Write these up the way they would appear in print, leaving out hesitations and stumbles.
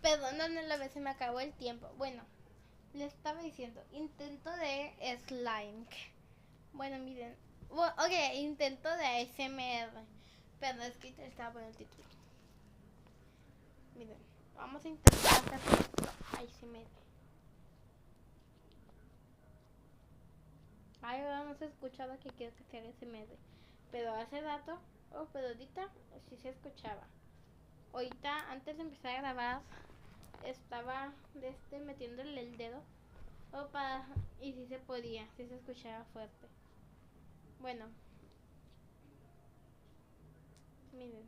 Perdóname, la vez se me acabó el tiempo. Bueno, le estaba diciendo, intento de slime. Bueno, miren. Ok, intento de ASMR. Pero es que te estaba poniendo el título. Miren, vamos a intentar hacer ASMR. Ay, ahora no se escuchaba que quiero que sea ASMR. Pero hace rato, pero ahorita sí se escuchaba. Ahorita, antes de empezar a grabar, estaba metiéndole el dedo. Y sí se podía, sí se escuchaba fuerte. Bueno, miren,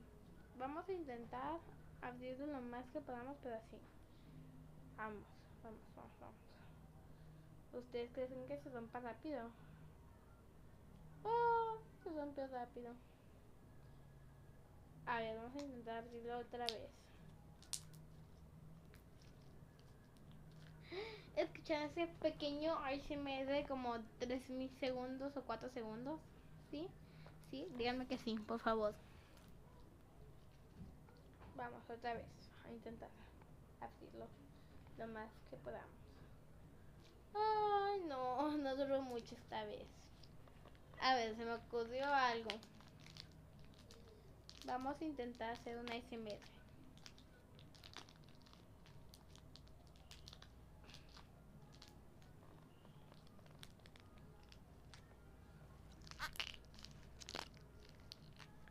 vamos a intentar abrirlo lo más que podamos, pero así. Vamos, vamos, vamos, vamos. ¿Ustedes creen que se rompa rápido? Oh, se rompió rápido. A ver, vamos a intentar abrirlo otra vez. ¿Escuchan ese pequeño ASMR como 3000 segundos o 4 segundos? ¿Sí? ¿Sí? Díganme que sí, por favor. Vamos otra vez a intentar abrirlo lo más que podamos. Ay, no, no duró mucho esta vez. A ver, se me ocurrió algo. Vamos a intentar hacer una ASMR.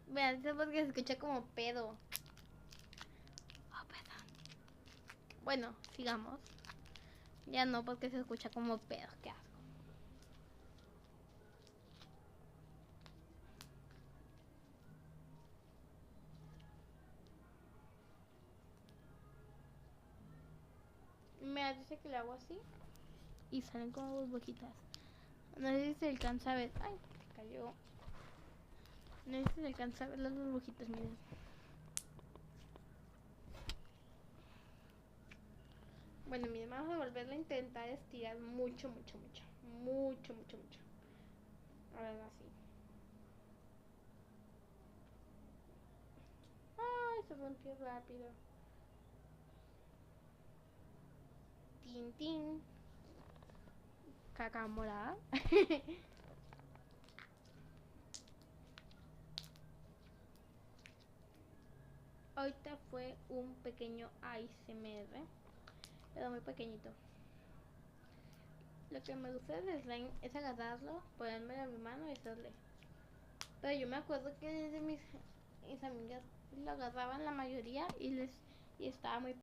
Vean, esto es porque se escucha como pedo. Oh, perdón. Bueno, sigamos. Ya no, porque se escucha como pedo. Qué asco. Me dice que le hago así y salen como burbujitas. No sé si se alcanza a ver. Ay, se cayó. No sé si se alcanza a ver las burbujitas, miren. Bueno, miren, vamos a volverlo a intentar estirar mucho, mucho, mucho. Mucho, mucho, mucho. A ver, así. Ay, se rompió rápido. Tin, tin. Caca morada. Ahorita fue un pequeño ASMR, pero muy pequeñito. Lo que me gusta del slime es agarrarlo, ponérmelo en mi mano y hacerle. Pero yo me acuerdo que desde mis amigas lo agarraban la mayoría y estaba muy